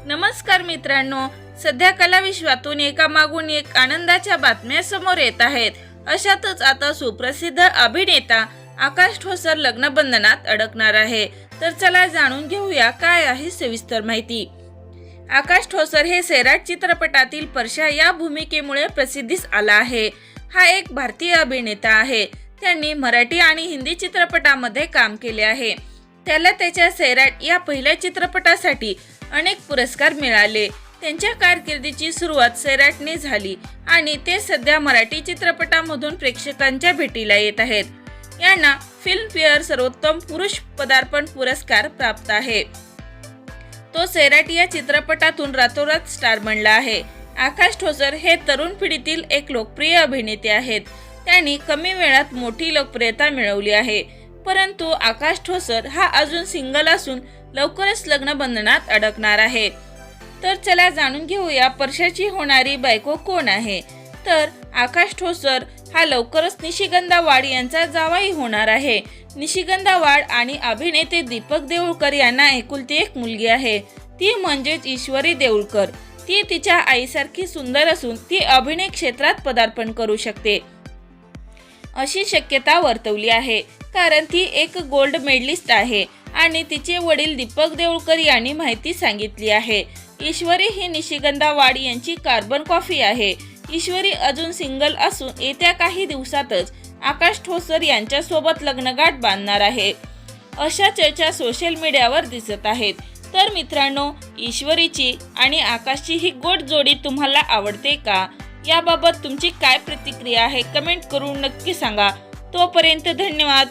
नमस्कार मित्रांनो, सध्या कला विश्वातून एकामागून एक आनंदाच्या बातम्या समोर येत आहेत। अशातच आता सुप्रसिद्ध अभिनेता आकाश ठोसर लग्नबंधनात अडकणार आहे। तर चला जाणून घेऊया काय आहे सविस्तर माहिती। आकाश ठोसर हे सैराट चित्रपटातील परशा या भूमिकेमुळे प्रसिद्धीस आला आहे। हा एक भारतीय अभिनेता आहे। त्यांनी मराठी आणि हिंदी चित्रपटामध्ये काम केले आहे। त्याला त्याच्या सैराट या पहिल्या चित्रपटासाठी अनेक पुरस्कार मिळाले। त्यांच्या कारकिर्दीची सुरुवात सैराटने झाली आणि ते सध्या मराठी चित्रपटामधून प्रेक्षकांच्या भेटीला येत आहेत। यांना फिल्मफेअर सर्वोत्तम पुरुष पदार्पण पुरस्कार प्राप्त आहे। तो सैराट या चित्रपटातून रातोरात स्टार बनला आहे। आकाश ठोसर हे तरुण पिढीतील एक लोकप्रिय अभिनेते आहेत। त्यांनी कमी वेळात मोठी लोकप्रियता मिळवली आहे। परंतु आकाश ठोसर हा अजून सिंगल असून लवकरच लग्नबंधनात अडकणार आहे। तर चला जाणून घेऊया परशाची होणारी बायको कोण आहे। तर आकाश ठोसर हा लवकरच निशिगंधा वाड यांचा जावई होणार आहे। निशिगंधा वाड आणि अभिनेते दीपक देऊळकर यांना एकुलती एक मुलगी आहे, ती म्हणजेच ईश्वरी देऊळकर। ती तिच्या आईसारखी सुंदर असून ती अभिनय क्षेत्रात पदार्पण करू शकते अशी शक्यता वर्तवली आहे, कारण ती एक गोल्ड मेडलिस्ट आहे आणि तिचे वडील दीपक देऊळकर यांनी माहिती सांगितली आहे। ईश्वरी ही निशिगंधा वाड यांची कार्बन कॉपी आहे। ईश्वरी अजून सिंगल असून येत्या काही दिवसातच आकाश ठोसर यांच्यासोबत लग्नगाठ बांधणार आहे, अशा चर्चा सोशल मीडियावर दिसत आहेत। तर मित्रांनो, ईश्वरीची आणि आकाशची ही गोड जोडी तुम्हाला आवडते का? याबाबत तुमची काय प्रतिक्रिया आहे कमेंट करून नक्की सांगा। तोपर्यंत धन्यवाद।